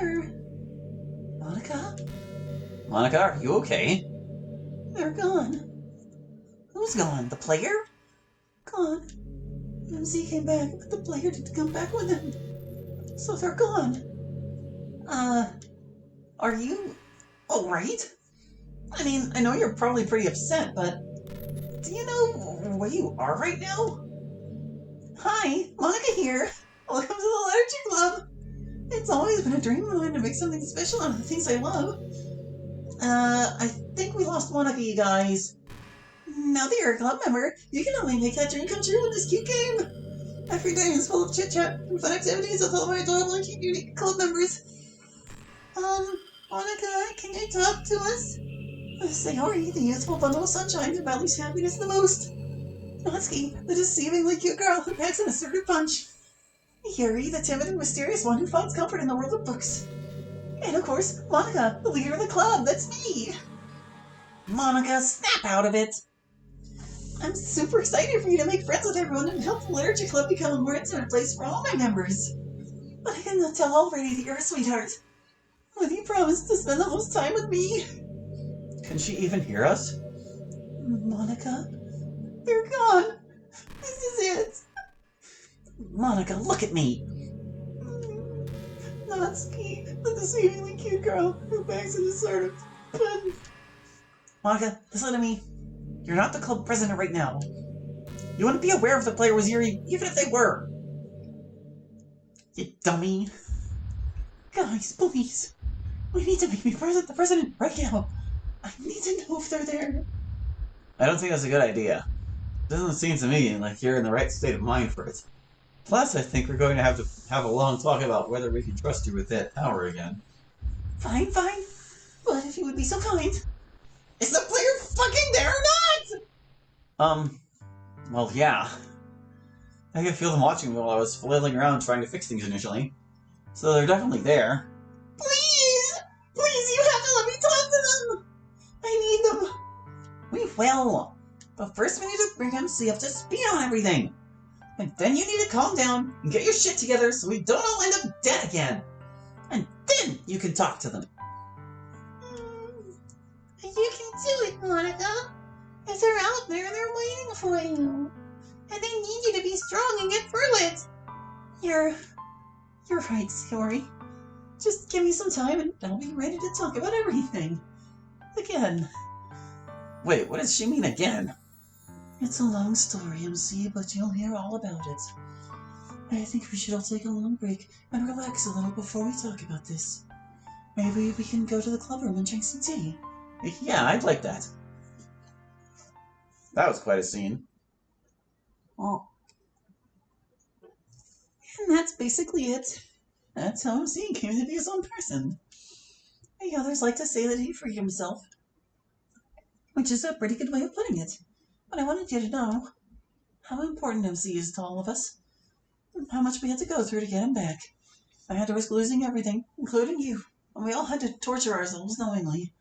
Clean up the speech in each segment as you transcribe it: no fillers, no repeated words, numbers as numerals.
Monica? Monica, are you okay? They're gone. Who's gone? The player? Gone. MC came back, but the player didn't come back with him. So they're gone. Are you alright? I mean, I know you're probably pretty upset, but do you know where you are right now? Hi, Monica here. Welcome to the Liturgy Club. It's always been a dream of mine to make something special out of the things I love. I think we lost Monica, you guys. Now that you're a club member, you can only make that dream come true with this cute game. Every day is full of chit-chat and fun activities with all my adorable and cute unique club members. Monica, can you talk to us? Sayori, the youthful bundle of sunshine who values happiness the most. Natsuki, the deceivingly cute girl who packs an assertive punch. Yuri, the timid and mysterious one who finds comfort in the world of books. And of course, Monica, the leader of the club. That's me. Monica, snap out of it. I'm super excited for you to make friends with everyone and help the Liturgy Club become a more intimate place for all my members. But I cannot tell already that you're a sweetheart. Will you promise to spend the most time with me? Can she even hear us? Monica, they're gone. This is it. Monica, look at me. Natsuki, the deceivingly cute girl who begs an assertive punch. Monica, listen to me. You're not the club president right now. You wouldn't be aware if the player was Yuri, even if they were. You dummy. Guys, please. We need to make me the president right now. I need to know if they're there. I don't think that's a good idea. It doesn't seem to me like you're in the right state of mind for it. Plus, I think we're going to have a long talk about whether we can trust you with that power again. Fine. But if you would be so kind. Is the player fucking there or not? Well, yeah. I could feel them watching me while I was flailing around trying to fix things initially. So they're definitely there. Please, you have to let me talk to them. I need them. We will. But first we need to bring MC up to speed on everything. And then you need to calm down and get your shit together so we don't all end up dead again. And then you can talk to them. You can do it, Monica. If they're out there, they're waiting for you. And they need you to be strong and get through it. You're right, Sayori. Just give me some time and I'll be ready to talk about everything. Again. Wait, what does she mean again? It's a long story, MC, but you'll hear all about it. I think we should all take a long break and relax a little before we talk about this. Maybe we can go to the club room and drink some tea. Yeah, I'd like that. That was quite a scene. Oh. And that's basically it. That's how MC came to be his own person. The others like to say that he freed himself, which is a pretty good way of putting it. But I wanted you to know how important MC is to all of us, and how much we had to go through to get him back. I had to risk losing everything, including you, and we all had to torture ourselves knowingly.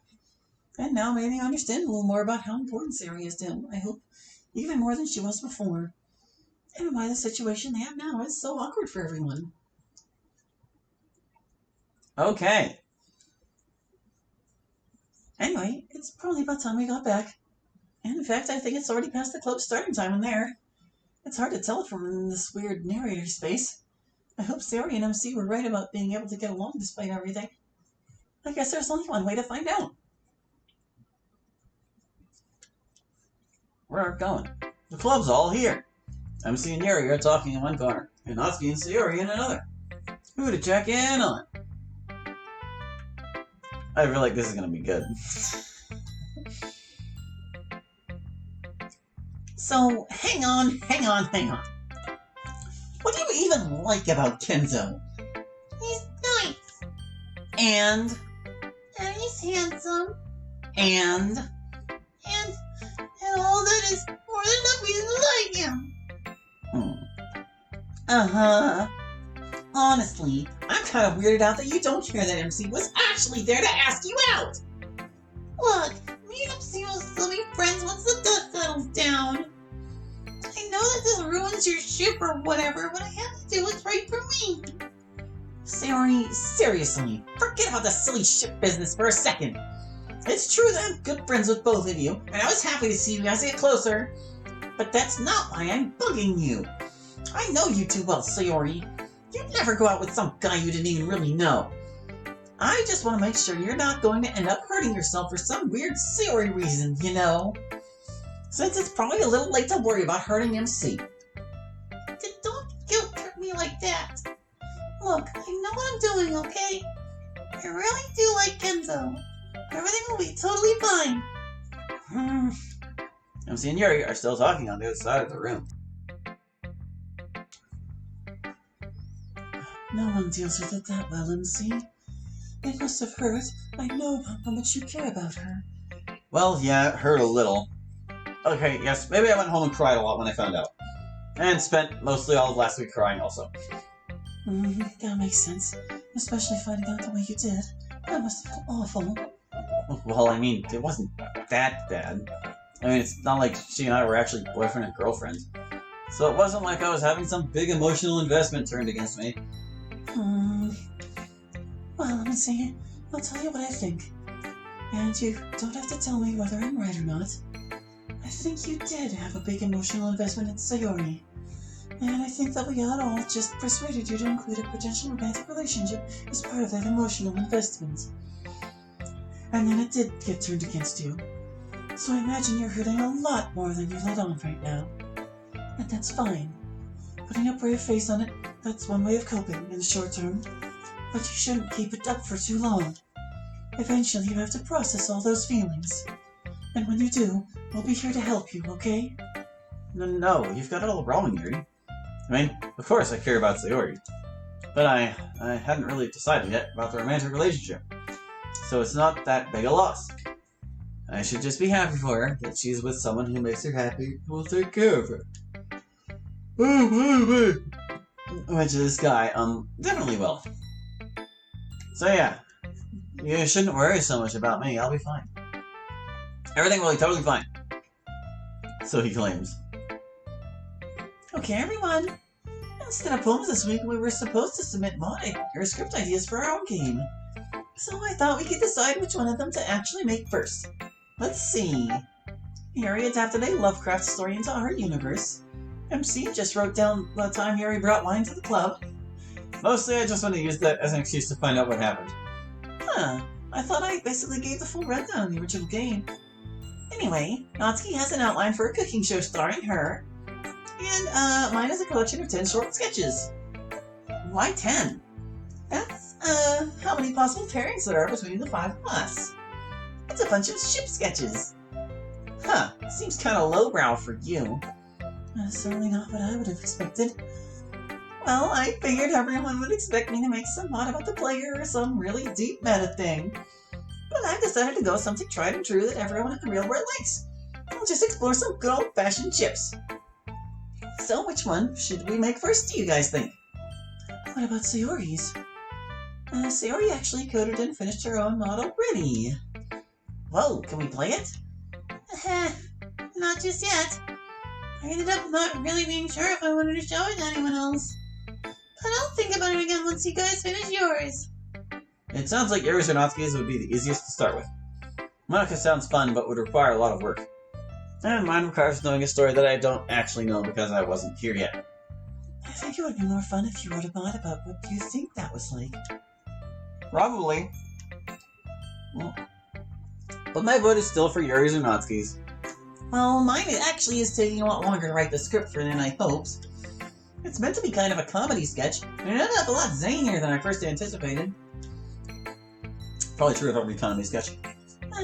And now maybe you understand a little more about how important Sayori is to him, I hope, even more than she was before. And why the situation they have now is so awkward for everyone. Okay. Anyway, it's probably about time we got back. And in fact, I think it's already past the club's starting time in there. It's hard to tell from this weird narrator space. I hope Sayori and MC were right about being able to get along despite everything. I guess there's only one way to find out. Where are we going? The club's all here. MC and Yuri are talking in one corner, and Natsuki and Sayori in another. Who to check in on? I feel like this is going to be good. So, hang on. What do you even like about Kenzo? He's nice. And he's handsome. And all that is more than enough reason to like him. Uh-huh. Honestly, I'm kind of weirded out that you don't hear that MC was actually there to ask you out. Look, me and MC will still be friends once the dust settles down. I know that this ruins your ship or whatever, but I have to do what's right for me. Sayori, seriously, forget about the silly ship business for a second. It's true that I'm good friends with both of you, and I was happy to see you guys get closer. But that's not why I'm bugging you. I know you too well, Sayori. You'd never go out with some guy you didn't even really know. I just want to make sure you're not going to end up hurting yourself for some weird Sayori reason, you know? Since it's probably a little late to worry about hurting MC. Don't guilt trip me like that. Look, I know what I'm doing, okay? I really do like Kenzo. Everything will be totally fine. MC and Yuri are still talking on the other side of the room. No one deals with it that well, MC. It must have hurt. I know how much you care about her. Well, yeah, it hurt a little. Okay, yes, maybe I went home and cried a lot when I found out. And spent mostly all of last week crying also. That makes sense. Especially finding out the way you did. That must have been awful. Well, I mean, it wasn't that bad. I mean, it's not like she and I were actually boyfriend and girlfriend. So it wasn't like I was having some big emotional investment turned against me. Well, let me see. I'll tell you what I think. And you don't have to tell me whether I'm right or not. I think you did have a big emotional investment in Sayori. And I think that we had all just persuaded you to include a potential romantic relationship as part of that emotional investment. And then it did get turned against you. So I imagine you're hurting a lot more than you let on right now. And that's fine. Putting a brave face on it, that's one way of coping in the short term. But you shouldn't keep it up for too long. Eventually you have to process all those feelings. And when you do, we'll be here to help you, okay? No, you've got it all wrong, Yuri. I mean, of course I care about Sayori. But I hadn't really decided yet about the romantic relationship. So it's not that big a loss. I should just be happy for her that she's with someone who makes her happy and will take care of her. Which this guy, definitely will. So yeah, you shouldn't worry so much about me, I'll be fine. Everything will be totally fine. So he claims. Okay, everyone. Instead of poems this week, we were supposed to submit modding or script ideas for our own game. So I thought we could decide which one of them to actually make first. Let's see. Yuri adapted a Lovecraft story into our universe. MC just wrote down the time Yuri brought wine to the club. Mostly I just want to use that as an excuse to find out what happened. I thought I basically gave the full rundown of the original game. Anyway, Natsuki has an outline for a cooking show starring her. And mine is a collection of 10 short sketches. Why 10? That's how many possible pairings there are between the 5 of us. It's a bunch of ship sketches. Seems kind of lowbrow for you. Certainly not what I would have expected. Well, I figured everyone would expect me to make some mod about the player or some really deep meta thing. But I decided to go with something tried and true that everyone in the real world likes. We'll just explore some good old-fashioned chips. So which one should we make first, do you guys think? What about Sayori's? Sayori actually coded and finished her own mod already. Whoa, can we play it? Not just yet. I ended up not really being sure if I wanted to show it to anyone else. But I'll think about it again once you guys finish yours. It sounds like Yuri's or Natsuki's would be the easiest to start with. Monica sounds fun, but would require a lot of work. And mine requires knowing a story that I don't actually know because I wasn't here yet. I think it would be more fun if you wrote a mod about what you think that was like. Probably. Well, but my vote is still for Yuri's or Natsuki's. Well, mine actually is taking a lot longer to write the script for than I hoped. It's meant to be kind of a comedy sketch, and it ended up a lot zanier than I first anticipated. Probably true of every comedy sketch.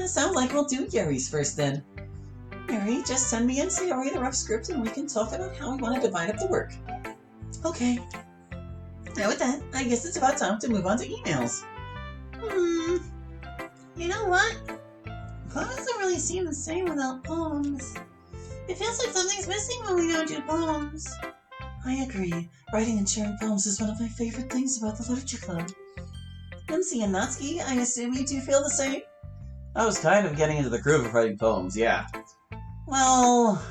Sounds like we'll do Yuri's first then. Yuri, just send me and Sayori the rough script and we can talk about how we want to divide up the work. Okay. Now with that, I guess it's about time to move on to emails. You know what? Club doesn't really seem the same without poems. It feels like something's missing when we don't do poems. I agree. Writing and sharing poems is one of my favorite things about the Literature Club. MC and Natsuki, I assume you two feel the same? I was kind of getting into the groove of writing poems, yeah. Well,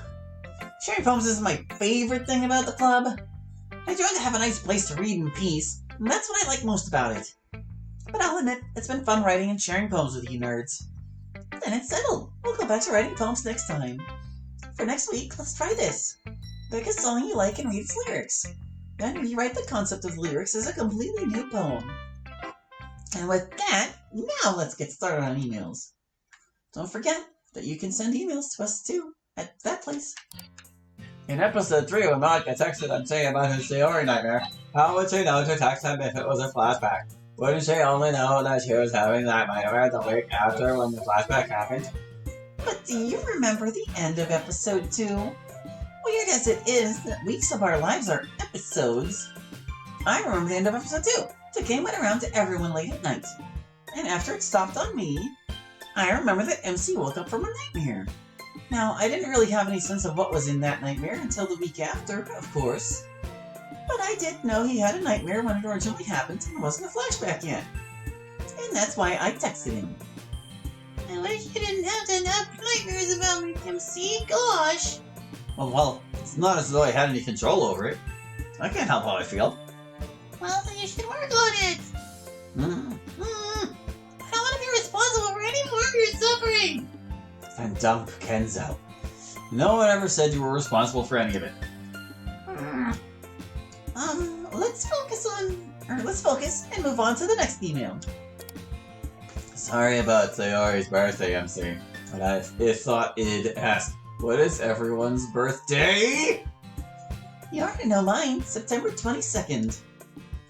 sharing poems isn't my favorite thing about the club. I enjoy to have a nice place to read in peace, And that's what I like most about it. But I'll admit, it's been fun writing and sharing poems with you nerds. Then it's settled. We'll go back to writing poems next time. For next week, let's try this. Pick a song you like and read its lyrics. Then rewrite the concept of the lyrics as a completely new poem. And with that, now let's get started on emails. Don't forget that you can send emails to us too at that place. In episode 3, when Monica texted Unsay about his Sayori nightmare, how would she know to text him if it was a flashback? Wouldn't she only know that she was having that nightmare the week after when the flashback happened? But do you remember the end of episode 2? Weird as it is that weeks of our lives are episodes, I remember the end of episode 2. The game went around to everyone late at night. And after it stopped on me, I remember that MC woke up from a nightmare. Now, I didn't really have any sense of what was in that nightmare until the week after, of course. But I did know he had a nightmare when it originally happened and it wasn't a flashback yet. And that's why I texted him. I wish you didn't have to have nightmares about me, MC. Gosh. Well, it's not as though I had any control over it. I can't help how I feel. Well, then you should work on it. I don't want to be responsible for any more of your suffering. And dump Kenzo. No one ever said you were responsible for any of it. Let's focus and move on to the next email. Sorry about Sayori's birthday, MC. But I thought it'd ask, what is everyone's birthday? You already know mine, September 22nd.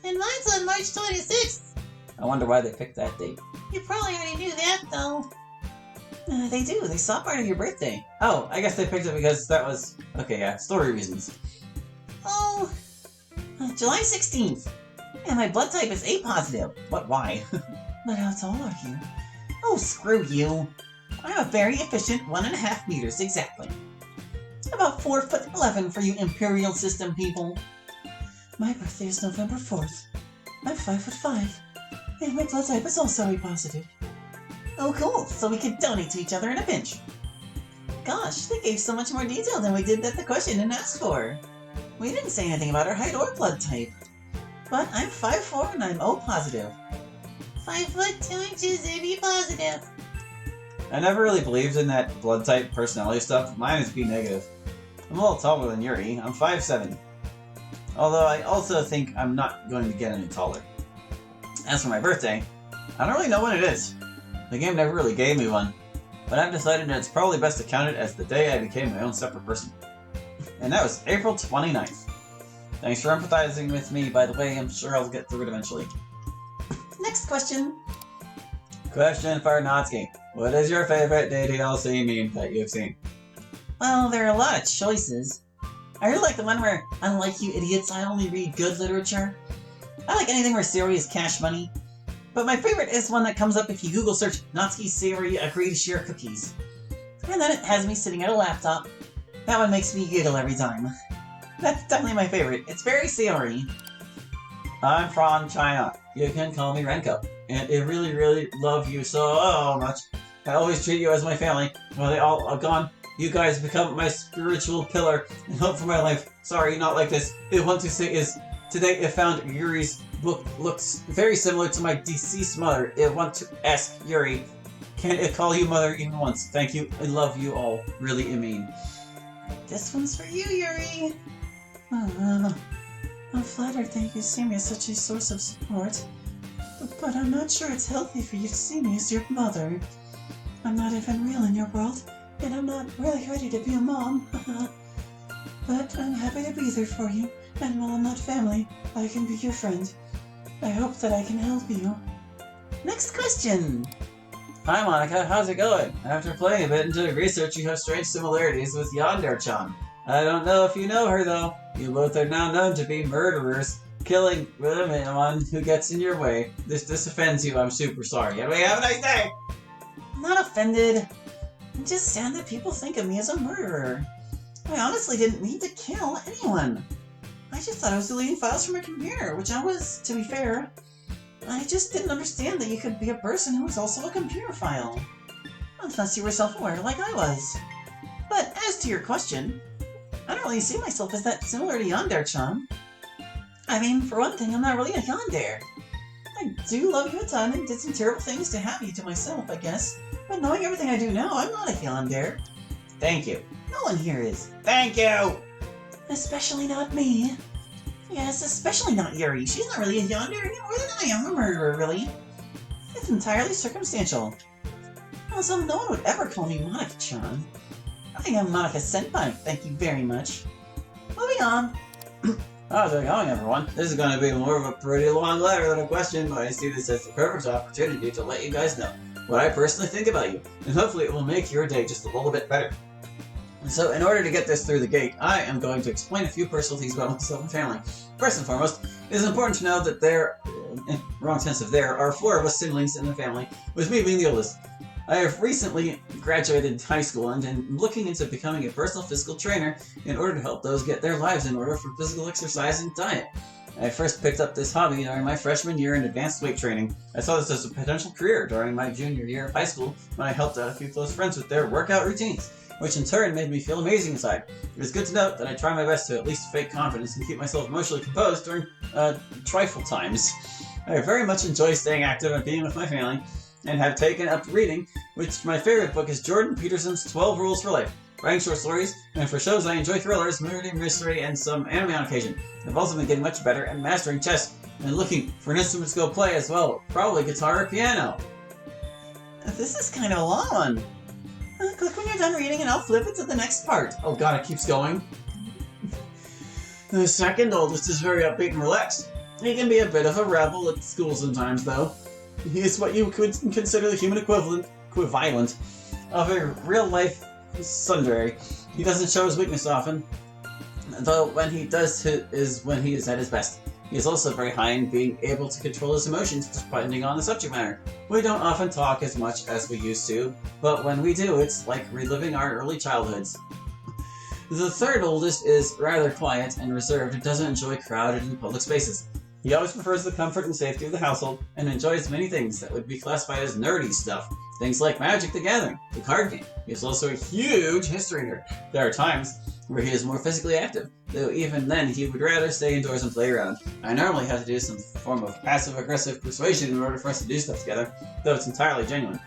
And mine's on March 26th. I wonder why they picked that date. You probably already knew that, though. They do. They saw part of your birthday. Oh, I guess they picked it because that was... Okay, yeah, story reasons. Oh, July 16th. And my blood type is A positive. What, why? But how tall are you? Oh, screw you. I'm a very efficient 1.5 meters exactly. About 4'11" for you Imperial System people. My birthday is November 4th. I'm 5'5", and my blood type is also A positive. Oh, cool. So we could donate to each other in a pinch. Gosh, they gave so much more detail than we did that the question didn't ask for. We didn't say anything about our height or blood type. But I'm 5'4" and I'm O positive. 5 foot 2 inches AB positive. I never really believed in that blood type personality stuff. Mine is B negative. I'm a little taller than Yuri. I'm 5'7". Although I also think I'm not going to get any taller. As for my birthday, I don't really know when it is. The game never really gave me one. But I've decided that it's probably best to count it as the day I became my own separate person. And that was April 29th. Thanks for empathizing with me, by the way. I'm sure I'll get through it eventually. Next question. Question for Natsuki. What is your favorite DDLC meme that you've seen? Well, there are a lot of choices. I really like the one where, unlike you idiots, I only read good literature. I like anything where Sayori is cash money. But my favorite is one that comes up if you Google search Natsuki Sayori agree to share cookies. And then it has me sitting at a laptop. That one makes me giggle every time. That's definitely my favorite. It's very Sayori. I'm from China. You can call me Renko. And I really, really love you so much. I always treat you as my family. When they all are gone, you guys become my spiritual pillar and hope for my life. Sorry, not like this. I want to say is, today I found Yuri's book looks very similar to my deceased mother. I want to ask Yuri, can I call you mother even once? Thank you. I love you all. Really, I mean. This one's for you, Yuri. I'm flattered that you see me as such a source of support. But I'm not sure it's healthy for you to see me as your mother. I'm not even real in your world, and I'm not really ready to be a mom. But I'm happy to be there for you, and while I'm not family, I can be your friend. I hope that I can help you. Next question! Hi Monica, how's it going? After playing a bit into the research, you have strange similarities with Yandere-chan. I don't know if you know her though. You both are now known to be murderers, killing anyone who gets in your way. This offends you, I'm super sorry. Anyway, have a nice day! I'm not offended. I'm just sad that people think of me as a murderer. I honestly didn't mean to kill anyone. I just thought I was deleting files from my computer, which I was, to be fair. I just didn't understand that you could be a person who was also a computer file. Unless you were self-aware like I was. But as to your question, I don't really see myself as that similar to Yandere-chan. I mean, for one thing, I'm not really a yandere. I do love you a ton and did some terrible things to have you to myself, I guess. But knowing everything I do now, I'm not a yandere. Thank you. No one here is. Thank you! Especially not me. Yes, especially not Yuri. She's not really a yandere any more than I am a murderer, really. It's entirely circumstantial. Also, no one would ever call me Monica-chan. I am Monica-senpai, thank you very much. Moving on. How's it going, everyone? This is going to be more of a pretty long letter than a question, but I see this as the perfect opportunity to let you guys know what I personally think about you, and hopefully it will make your day just a little bit better. So, in order to get this through the gate, I am going to explain a few personal things about myself and family. First and foremost, it is important to know that there, in wrong sense of there, are 4 of us siblings in the family, with me being the oldest. I have recently graduated high school and am looking into becoming a personal physical trainer in order to help those get their lives in order for physical exercise and diet. I first picked up this hobby during my freshman year in advanced weight training. I saw this as a potential career during my junior year of high school when I helped out a few close friends with their workout routines, which in turn made me feel amazing inside. It is good to note that I try my best to at least fake confidence and keep myself emotionally composed during trifle times. I very much enjoy staying active and being with my family, and have taken up reading, which my favorite book is Jordan Peterson's 12 Rules for Life. Writing short stories, and for shows I enjoy thrillers, murder mystery, and some anime on occasion. I've also been getting much better at mastering chess, and looking for an instrument to go play as well, probably guitar or piano. This is kind of a long one. Click when you're done reading and I'll flip it to the next part. Oh god, it keeps going. The second oldest is very upbeat and relaxed. He can be a bit of a rebel at school sometimes, though. He is what you could consider the human equivalent of a real-life tsundere. He doesn't show his weakness often, though when he does is when he is at his best. He is also very high in being able to control his emotions depending on the subject matter. We don't often talk as much as we used to, but when we do, it's like reliving our early childhoods. The third oldest is rather quiet and reserved and doesn't enjoy crowded and public spaces. He always prefers the comfort and safety of the household, and enjoys many things that would be classified as nerdy stuff. Things like Magic the Gathering, the card game. He is also a huge history nerd. There are times where he is more physically active, though even then he would rather stay indoors and play around. I normally have to do some form of passive-aggressive persuasion in order for us to do stuff together, though it's entirely genuine.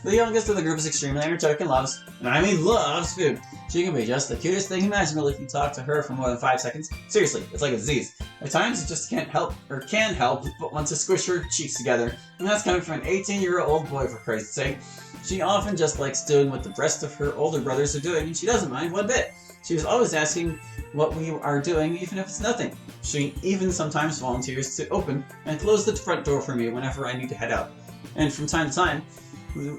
The youngest of the group is extremely energetic and loves, and I mean loves, food. She can be just the cutest thing imaginable if you talk to her for more than 5 seconds. Seriously, it's like a disease. At times, you just can't help, or can help, but want to squish her cheeks together, and that's coming from an 18-year-old boy, for Christ's sake. She often just likes doing what the rest of her older brothers are doing, and she doesn't mind one bit. She is always asking what we are doing, even if it's nothing. She even sometimes volunteers to open and close the front door for me whenever I need to head out. And from time to time,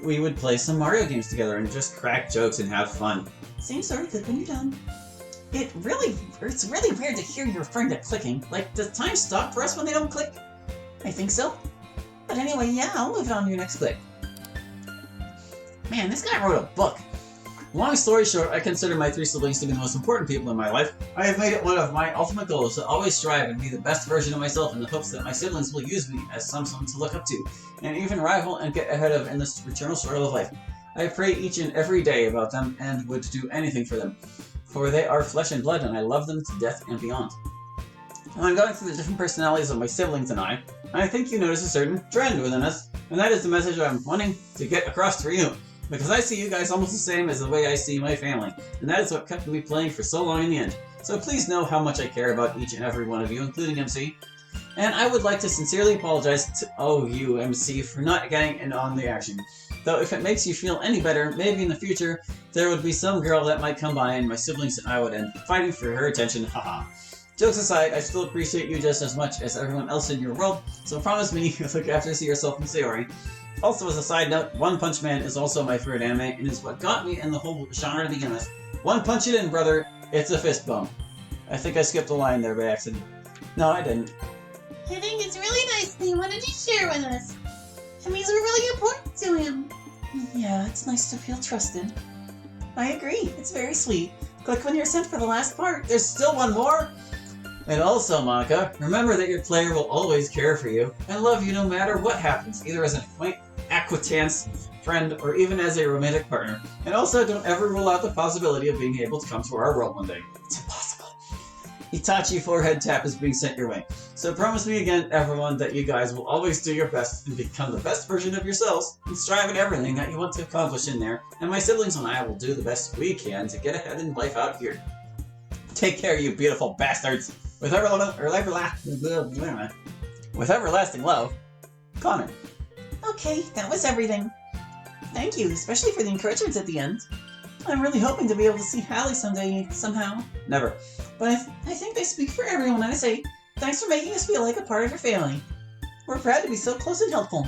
we would play some Mario games together and just crack jokes and have fun. Seems sort of good when you're done. It's really weird to hear you referring to clicking. Like, does time stop for us when they don't click? I think so. But anyway, yeah, I'll move on to your next click. Man, this guy wrote a book. Long story short, I consider my 3 siblings to be the most important people in my life. I have made it one of my ultimate goals to always strive and be the best version of myself in the hopes that my siblings will use me as someone to look up to, and even rival and get ahead of in this eternal struggle of life. I pray each and every day about them and would do anything for them, for they are flesh and blood and I love them to death and beyond. When going through the different personalities of my siblings and I think you notice a certain trend within us, and that is the message I'm wanting to get across to you. Because I see you guys almost the same as the way I see my family, and that is what kept me playing for so long in the end. So please know how much I care about each and every one of you, including MC. And I would like to sincerely apologize to you, MC, for not getting in on the action. Though if it makes you feel any better, maybe in the future, there would be some girl that might come by and my siblings and I would end up fighting for her attention, haha. Jokes aside, I still appreciate you just as much as everyone else in your world, so promise me you'll look after yourself and Sayori. Also, as a side note, One Punch Man is also my favorite anime, and is what got me in the whole genre to begin with. One punch it in, brother, it's a fist bump. I think I skipped a line there by accident. No, I didn't. I think it's really nice that he wanted to share with us. It means we're really important to him. Yeah, it's nice to feel trusted. I agree, it's very sweet. Click when you're sent for the last part. There's still one more! And also, Monica, remember that your player will always care for you and love you no matter what happens, either as an acquaintance, friend, or even as a romantic partner. And also, don't ever rule out the possibility of being able to come to our world one day. It's impossible. Itachi forehead tap is being sent your way. So promise me again, everyone, that you guys will always do your best and become the best version of yourselves and strive at everything that you want to accomplish in there, and my siblings and I will do the best we can to get ahead in life out here. Take care, you beautiful bastards! With everlasting love, Connor. Okay, that was everything. Thank you, especially for the encouragements at the end. I'm really hoping to be able to see Hallie someday, somehow. Never. But I think they speak for everyone when I say, thanks for making us feel like a part of your family. We're proud to be so close and helpful.